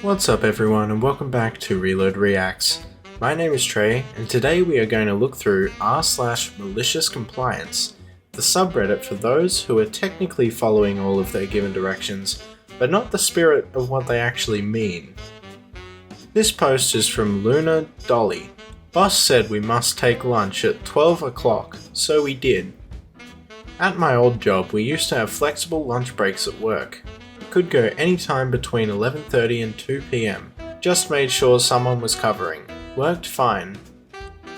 What's up everyone and welcome back to Reload Reacts. My name is Trey and today we are going to look through r/MaliciousCompliance, the subreddit for those who are technically following all of their given directions, but not the spirit of what they actually mean. This post is from Luna Dolly. Boss said we must take lunch at 12 o'clock, so we did. At my old job we used to have flexible lunch breaks at work. Could go anytime between 11:30 and 2 PM. Just made sure someone was covering. Worked fine.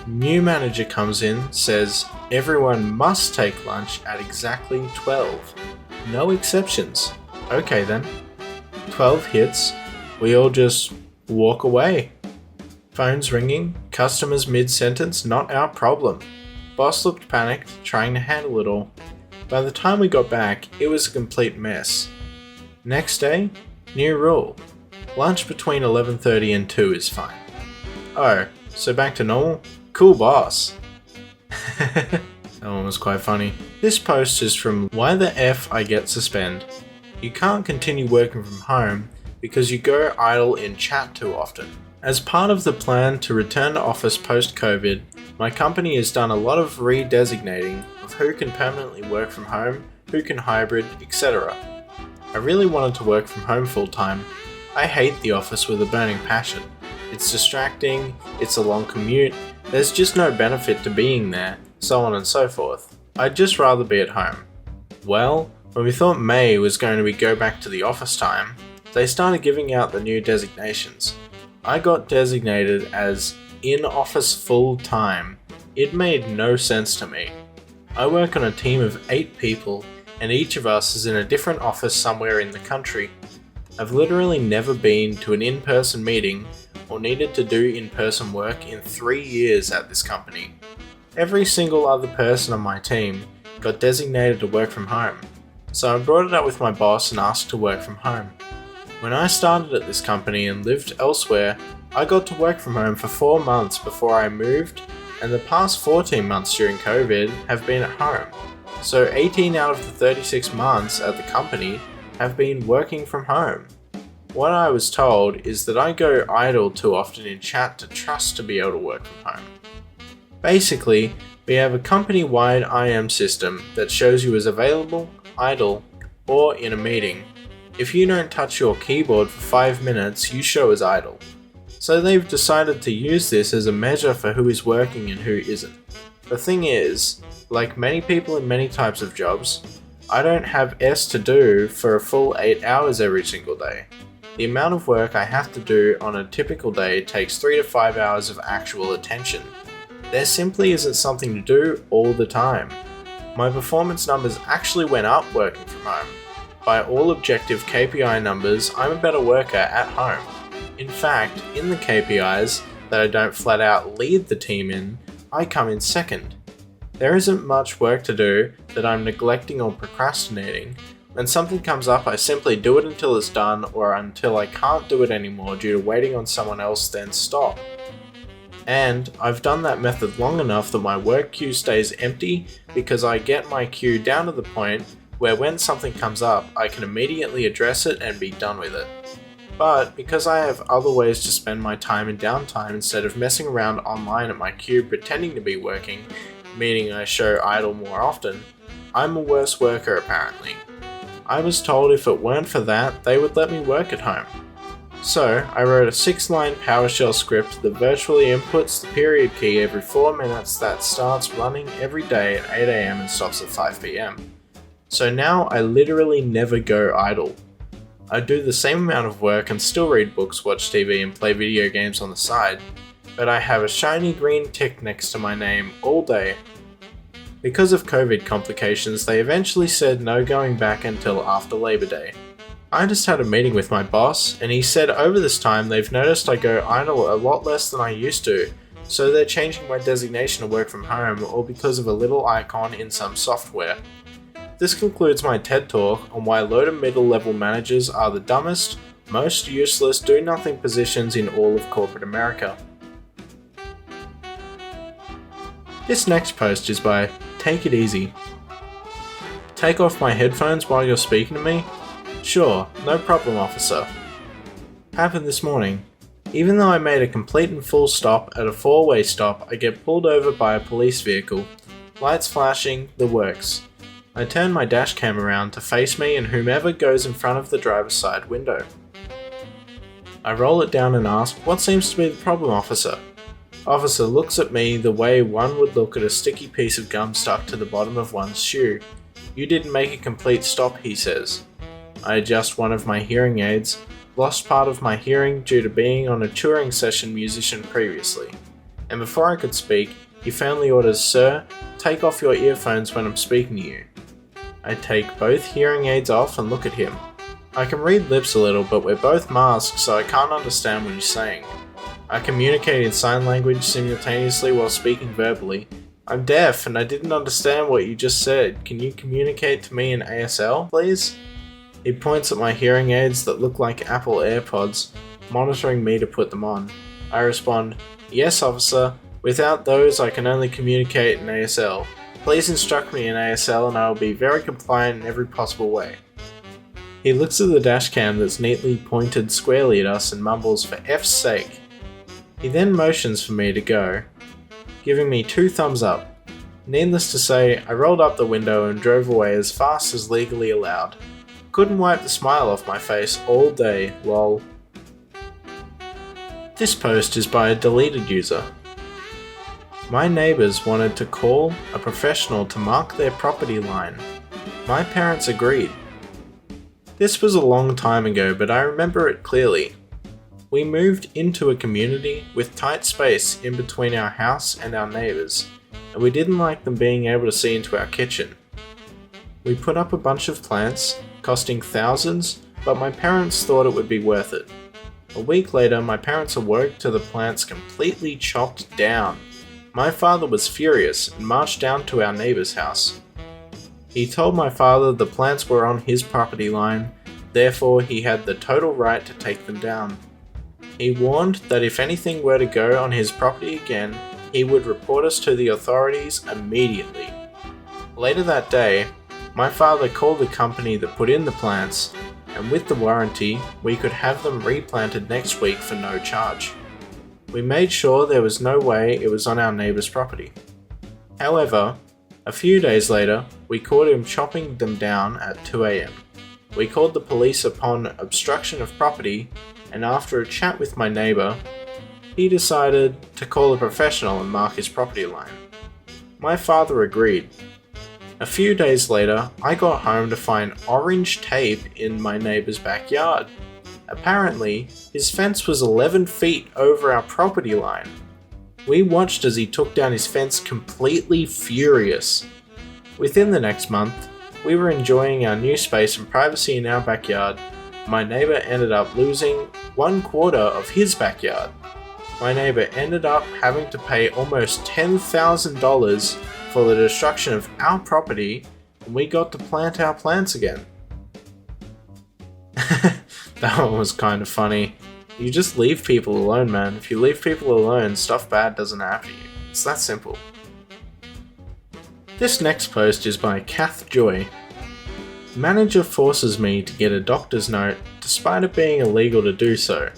New manager comes in, says everyone must take lunch at exactly 12. No exceptions. Okay then. 12 hits, we all just walk away. Phones ringing, customers mid-sentence, not our problem. Boss looked panicked, trying to handle it all. By the time we got back, it was a complete mess. Next day, new rule. Lunch between 11:30 and 2 is fine. Oh, so back to normal? Cool boss. That one was quite funny. This post is from Why the F I Get Suspend. You can't continue working from home because you go idle in chat too often. As part of the plan to return to office post-COVID, my company has done a lot of redesignating of who can permanently work from home, who can hybrid, etc. I really wanted to work from home full time. I hate the office with a burning passion. It's distracting, it's a long commute, there's just no benefit to being there, so on and so forth. I'd just rather be at home. Well, when we thought May was going to go back to the office time, they started giving out the new designations. I got designated as in office full time. It made no sense to me. I work on a team of 8 people and each of us is in a different office somewhere in the country. I've literally never been to an in-person meeting or needed to do in-person work in 3 years at this company. Every single other person on my team got designated to work from home, so I brought it up with my boss and asked to work from home. When I started at this company and lived elsewhere, I got to work from home for 4 months before I moved, and the past 14 months during COVID have been at home. So 18 out of the 36 months at the company have been working from home. What I was told is that I go idle too often in chat to trust to be able to work from home. Basically, we have a company-wide IM system that shows you as available, idle, or in a meeting. If you don't touch your keyboard for 5 minutes, you show as idle. So they've decided to use this as a measure for who is working and who isn't. The thing is, like many people in many types of jobs, I don't have S to do for a full 8 hours every single day. The amount of work I have to do on a typical day takes 3 to 5 hours of actual attention. There simply isn't something to do all the time. My performance numbers actually went up working from home. By all objective KPI numbers, I'm a better worker at home. In fact, in the KPIs that I don't flat out lead the team in, I come in second. There isn't much work to do that I'm neglecting or procrastinating. When something comes up, I simply do it until it's done or until I can't do it anymore due to waiting on someone else, then stop. And I've done that method long enough that my work queue stays empty because I get my queue down to the point where when something comes up, I can immediately address it and be done with it. But because I have other ways to spend my time in downtime instead of messing around online at my queue pretending to be working, meaning I show idle more often, I'm a worse worker apparently. I was told if it weren't for that, they would let me work at home. So, I wrote a 6-line PowerShell script that virtually inputs the period key every 4 minutes that starts running every day at 8 AM and stops at 5 PM. So now I literally never go idle. I do the same amount of work and still read books, watch TV and play video games on the side, but I have a shiny green tick next to my name all day. Because of COVID complications, they eventually said no going back until after Labor Day. I just had a meeting with my boss, and he said over this time they've noticed I go idle a lot less than I used to, so they're changing my designation to work from home or because of a little icon in some software. This concludes my TED Talk on why low to middle level managers are the dumbest, most useless do-nothing positions in all of corporate America. This next post is by Take It Easy. Take off my headphones while you're speaking to me? Sure, no problem, officer. Happened this morning. Even though I made a complete and full stop at a 4-way stop, I get pulled over by a police vehicle. Lights flashing, the works. I turn my dash cam around to face me and whomever goes in front of the driver's side window. I roll it down and ask, "What seems to be the problem, officer?" Officer looks at me the way one would look at a sticky piece of gum stuck to the bottom of one's shoe. "You didn't make a complete stop," he says. I adjust one of my hearing aids, lost part of my hearing due to being on a touring session musician previously. And before I could speak, he firmly orders, "Sir, take off your earphones when I'm speaking to you." I take both hearing aids off and look at him. I can read lips a little, but we're both masked, so I can't understand what he's saying. I communicate in sign language simultaneously while speaking verbally. "I'm deaf and I didn't understand what you just said. Can you communicate to me in ASL, please?" He points at my hearing aids that look like Apple AirPods, monitoring me to put them on. I respond, "Yes, officer. Without those, I can only communicate in ASL. Please instruct me in ASL and I will be very compliant in every possible way." He looks at the dash cam that's neatly pointed squarely at us and mumbles, "For F's sake." He then motions for me to go, giving me 2 thumbs up. Needless to say, I rolled up the window and drove away as fast as legally allowed. Couldn't wipe the smile off my face all day, lol. This post is by a deleted user. My neighbours wanted to call a professional to mark their property line. My parents agreed. This was a long time ago, but I remember it clearly. We moved into a community with tight space in between our house and our neighbours, and we didn't like them being able to see into our kitchen. We put up a bunch of plants, costing thousands, but my parents thought it would be worth it. A week later, my parents awoke to the plants completely chopped down. My father was furious and marched down to our neighbour's house. He told my father the plants were on his property line, therefore he had the total right to take them down. He warned that if anything were to go on his property again, he would report us to the authorities immediately. Later that day, my father called the company that put in the plants, and with the warranty, we could have them replanted next week for no charge. We made sure there was no way it was on our neighbour's property. However, a few days later, we caught him chopping them down at 2 AM. We called the police upon obstruction of property, and after a chat with my neighbour, he decided to call a professional and mark his property line. My father agreed. A few days later, I got home to find orange tape in my neighbour's backyard. Apparently, his fence was 11 feet over our property line. We watched as he took down his fence completely furious. Within the next month, we were enjoying our new space and privacy in our backyard. My neighbour ended up losing 1/4 of his backyard. My neighbour ended up having to pay almost $10,000 for the destruction of our property, and we got to plant our plants again. That one was kind of funny. You just leave people alone, man. If you leave people alone, stuff bad doesn't happen to you. It's that simple. This next post is by Kath Joy. Manager forces me to get a doctor's note despite it being illegal to do so.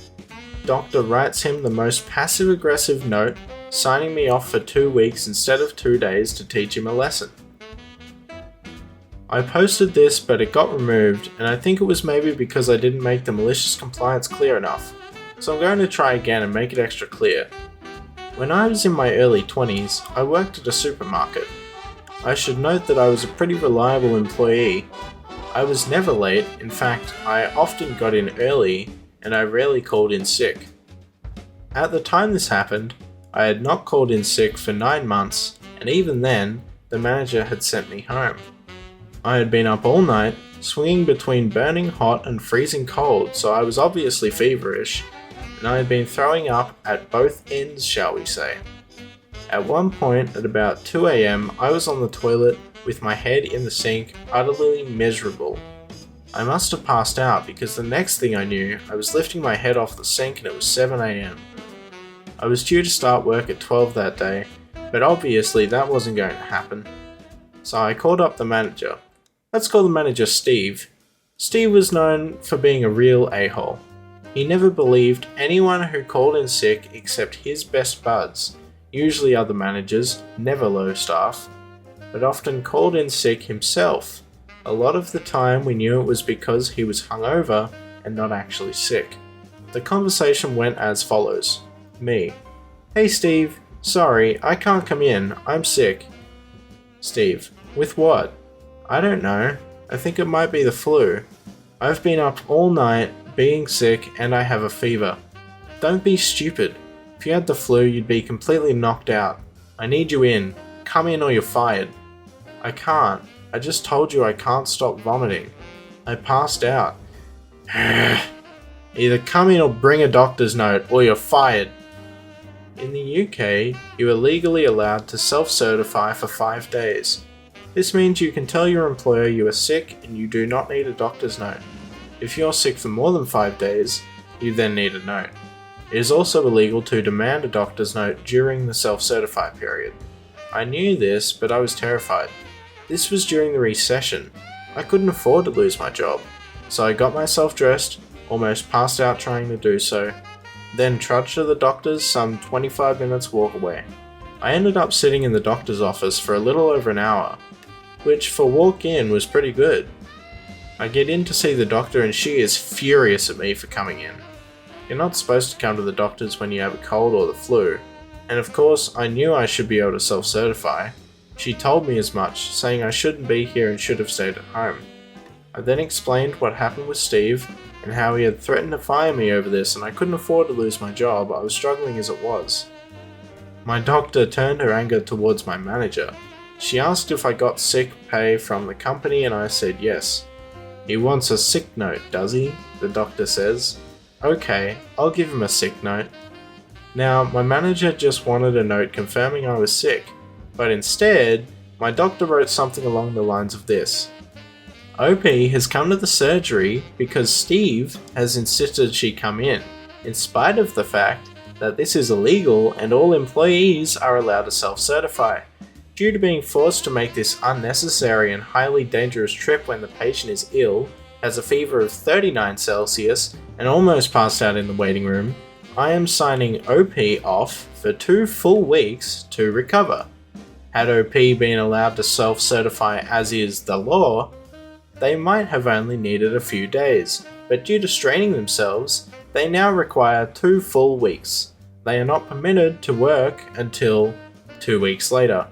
Doctor writes him the most passive-aggressive note, signing me off for 2 weeks instead of 2 days to teach him a lesson. I posted this, but it got removed, and I think it was maybe because I didn't make the malicious compliance clear enough, so I'm going to try again and make it extra clear. When I was in my early 20s, I worked at a supermarket. I should note that I was a pretty reliable employee. I was never late, in fact, I often got in early, and I rarely called in sick. At the time this happened, I had not called in sick for 9 months, and even then, the manager had sent me home. I had been up all night, swinging between burning hot and freezing cold, so I was obviously feverish, and I had been throwing up at both ends, shall we say. At one point, at about 2 AM, I was on the toilet with my head in the sink, utterly miserable. I must have passed out because the next thing I knew, I was lifting my head off the sink and it was 7 AM. I was due to start work at 12 that day, but obviously that wasn't going to happen. So I called up the manager. Let's call the manager Steve. Steve was known for being a real a-hole. He never believed anyone who called in sick except his best buds, usually other managers, never low staff, but often called in sick himself. A lot of the time we knew it was because he was hungover and not actually sick. The conversation went as follows. Me: "Hey Steve, sorry, I can't come in, I'm sick." Steve: "With what?" "I don't know. I think it might be the flu. I've been up all night, being sick, and I have a fever." "Don't be stupid. If you had the flu, you'd be completely knocked out. I need you in. Come in or you're fired." "I can't. I just told you I can't stop vomiting. I passed out." "Either come in or bring a doctor's note, or you're fired." In the UK, you are legally allowed to self-certify for 5 days. This means you can tell your employer you are sick and you do not need a doctor's note. If you're sick for more than 5 days, you then need a note. It is also illegal to demand a doctor's note during the self-certify period. I knew this, but I was terrified. This was during the recession. I couldn't afford to lose my job, so I got myself dressed, almost passed out trying to do so, then trudged to the doctor's some 25 minutes walk away. I ended up sitting in the doctor's office for a little over an hour, which for walk-in was pretty good. I get in to see the doctor and she is furious at me for coming in. You're not supposed to come to the doctors when you have a cold or the flu, and of course I knew I should be able to self-certify. She told me as much, saying I shouldn't be here and should have stayed at home. I then explained what happened with Steve and how he had threatened to fire me over this and I couldn't afford to lose my job, I was struggling as it was. My doctor turned her anger towards my manager. She asked if I got sick pay from the company and I said yes. "He wants a sick note, does he?" the doctor says. "Okay, I'll give him a sick note." Now, my manager just wanted a note confirming I was sick, but instead, my doctor wrote something along the lines of this: "OP has come to the surgery because Steve has insisted she come in spite of the fact that this is illegal and all employees are allowed to self-certify. Due to being forced to make this unnecessary and highly dangerous trip when the patient is ill, has a fever of 39 Celsius, and almost passed out in the waiting room, I am signing OP off for 2 full weeks to recover. Had OP been allowed to self-certify as is the law, they might have only needed a few days, but due to straining themselves, they now require 2 full weeks. They are not permitted to work until 2 weeks later."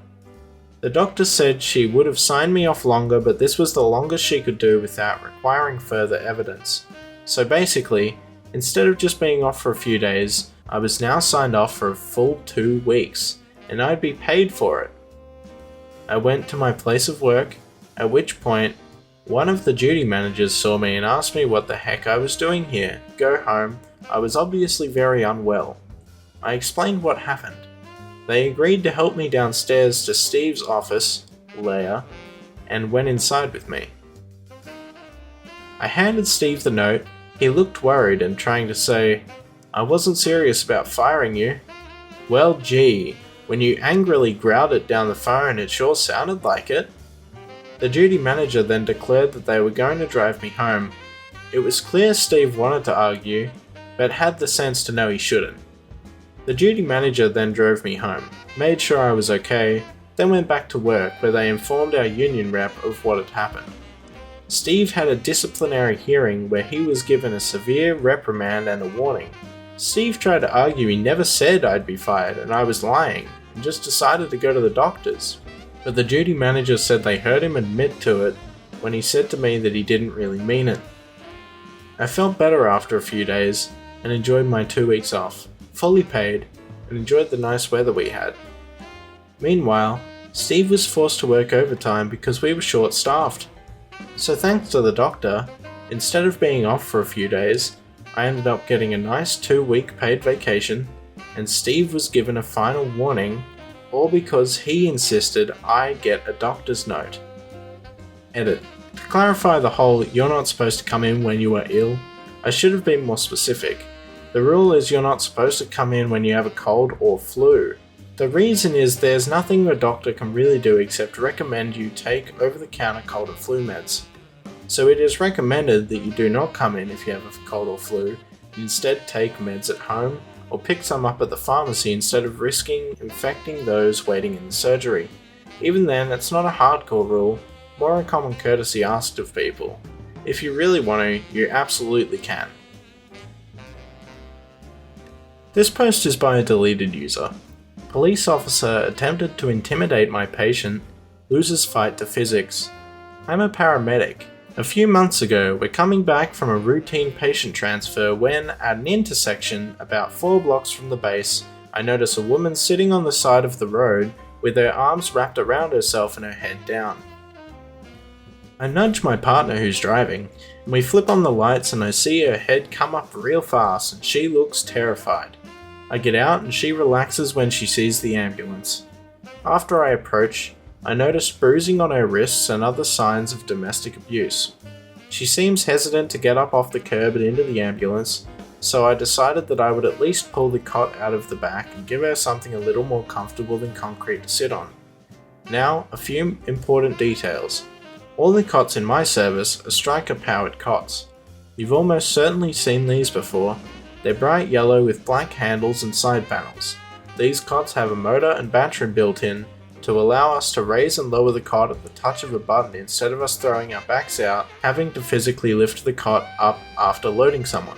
The doctor said she would have signed me off longer, but this was the longest she could do without requiring further evidence. So basically, instead of just being off for a few days, I was now signed off for a full 2 weeks, and I'd be paid for it. I went to my place of work, at which point, one of the duty managers saw me and asked me what the heck I was doing here. Go home. I was obviously very unwell. I explained what happened. They agreed to help me downstairs to Steve's office, Leia, and went inside with me. I handed Steve the note. He looked worried and trying to say, "I wasn't serious about firing you." Well, gee, when you angrily growled it down the phone, it sure sounded like it. The duty manager then declared that they were going to drive me home. It was clear Steve wanted to argue, but had the sense to know he shouldn't. The duty manager then drove me home, made sure I was okay, then went back to work where they informed our union rep of what had happened. Steve had a disciplinary hearing where he was given a severe reprimand and a warning. Steve tried to argue he never said I'd be fired and I was lying, and just decided to go to the doctors. But the duty manager said they heard him admit to it when he said to me that he didn't really mean it. I felt better after a few days and enjoyed my 2 weeks off, fully paid, and enjoyed the nice weather we had. Meanwhile, Steve was forced to work overtime because we were short-staffed. So thanks to the doctor, instead of being off for a few days, I ended up getting a nice 2-week paid vacation, and Steve was given a final warning, all because he insisted I get a doctor's note. Edit. To clarify the whole "you're not supposed to come in when you are ill," I should have been more specific. The rule is you're not supposed to come in when you have a cold or flu. The reason is there's nothing a doctor can really do except recommend you take over-the-counter cold and flu meds. So it is recommended that you do not come in if you have a cold or flu, and instead take meds at home or pick some up at the pharmacy instead of risking infecting those waiting in the surgery. Even then, it's not a hardcore rule, more a common courtesy asked of people. If you really want to, you absolutely can. This post is by a deleted user. Police officer attempted to intimidate my patient, loses fight to physics. I'm a paramedic. A few months ago, we're coming back from a routine patient transfer when, at an intersection about 4 blocks from the base, I notice a woman sitting on the side of the road with her arms wrapped around herself and her head down. I nudge my partner who's driving, and we flip on the lights and I see her head come up real fast and she looks terrified. I get out and she relaxes when she sees the ambulance. After I approach, I notice bruising on her wrists and other signs of domestic abuse. She seems hesitant to get up off the curb and into the ambulance, so I decided that I would at least pull the cot out of the back and give her something a little more comfortable than concrete to sit on. Now, a few important details. All the cots in my service are striker-powered cots. You've almost certainly seen these before. They're bright yellow with black handles and side panels. These cots have a motor and battery built in to allow us to raise and lower the cot at the touch of a button instead of us throwing our backs out, having to physically lift the cot up after loading someone.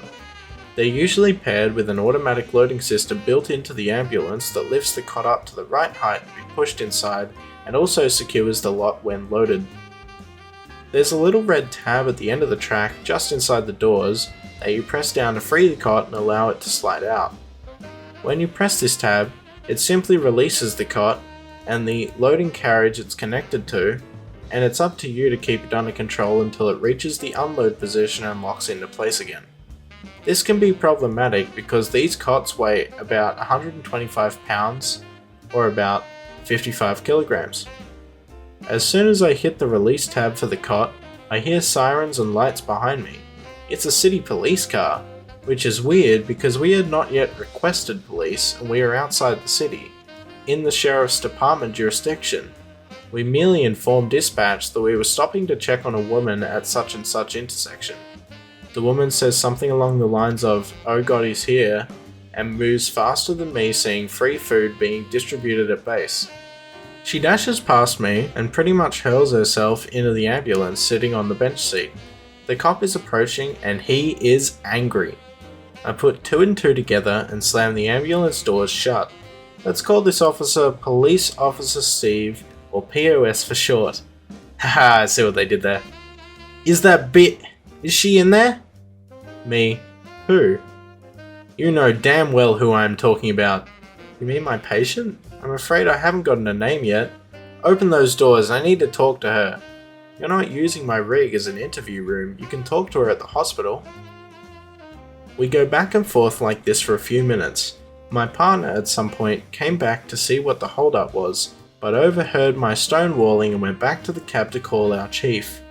They're usually paired with an automatic loading system built into the ambulance that lifts the cot up to the right height to be pushed inside and also secures the lot when loaded. There's a little red tab at the end of the track just inside the doors that you press down to free the cot and allow it to slide out. When you press this tab, it simply releases the cot and the loading carriage it's connected to, and it's up to you to keep it under control until it reaches the unload position and locks into place again. This can be problematic because these cots weigh about 125 pounds or about 55 kilograms. As soon as I hit the release tab for the cot, I hear sirens and lights behind me. It's a city police car, which is weird because we had not yet requested police and we are outside the city, in the sheriff's department jurisdiction. We merely informed dispatch that we were stopping to check on a woman at such and such intersection. The woman says something along the lines of, "Oh God, he's here," and moves faster than me seeing free food being distributed at base. She dashes past me and pretty much hurls herself into the ambulance sitting on the bench seat. The cop is approaching and he is angry. I put 2 and 2 together and slam the ambulance doors shut. Let's call this officer Police Officer Steve, or POS for short. Haha, I see what they did there. Is she in there? Me. Who? You know damn well who I am talking about. You mean my patient? I'm afraid I haven't gotten a name yet. Open those doors, I need to talk to her. You're not using my rig as an interview room, you can talk to her at the hospital. We go back and forth like this for a few minutes. My partner at some point came back to see what the holdup was, but overheard my stonewalling and went back to the cab to call our chief.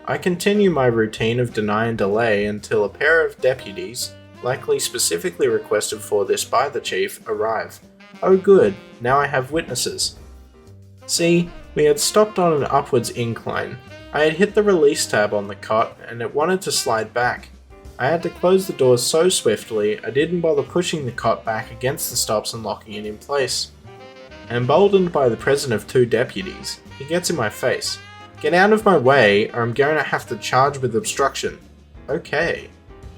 I continue my routine of deny and delay until a pair of deputies, likely specifically requested for this by the chief, arrive. Oh good, now I have witnesses. See, we had stopped on an upwards incline. I had hit the release tab on the cot and it wanted to slide back. I had to close the doors so swiftly I didn't bother pushing the cot back against the stops and locking it in place. Emboldened by the presence of 2 deputies, he gets in my face. Get out of my way or I'm going to have to charge with obstruction. Okay.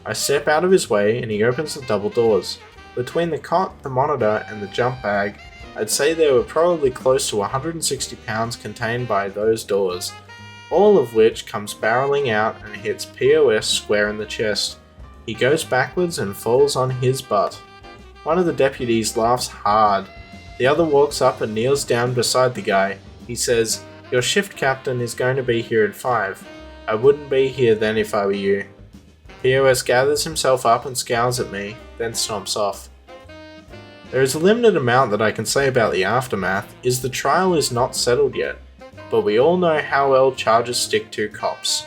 I step out of his way and he opens the double doors. Between the cot, the monitor and the jump bag, I'd say there were probably close to 160 pounds contained by those doors, all of which comes barreling out and hits POS square in the chest. He goes backwards and falls on his butt. One of the deputies laughs hard. The other walks up and kneels down beside the guy. He says, "Your shift captain is going to be here at 5. I wouldn't be here then if I were you." POS gathers himself up and scowls at me, then stomps off. There is a limited amount that I can say about the aftermath, as the trial is not settled yet, but we all know how well charges stick to cops.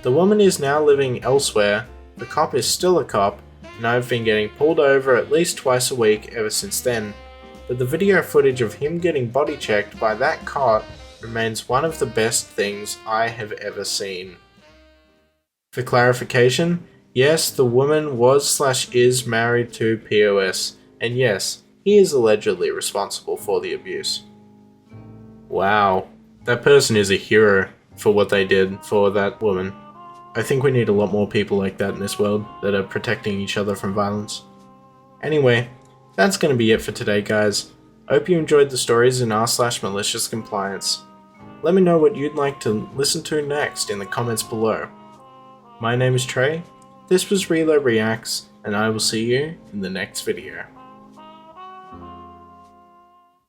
The woman is now living elsewhere, the cop is still a cop, and I've been getting pulled over at least twice a week ever since then, but the video footage of him getting body checked by that cop remains one of the best things I have ever seen. For clarification, Yes, the woman was/is married to POS, and yes, he is allegedly responsible for the abuse. Wow, that person is a hero for what they did for that woman. I think we need a lot more people like that in this world that are protecting each other from violence. Anyway, that's going to be it for today, guys. I hope you enjoyed the stories in r/MaliciousCompliance. Let me know what you'd like to listen to next in the comments below. My name is Trey, this was Relo Reacts, and I will see you in the next video.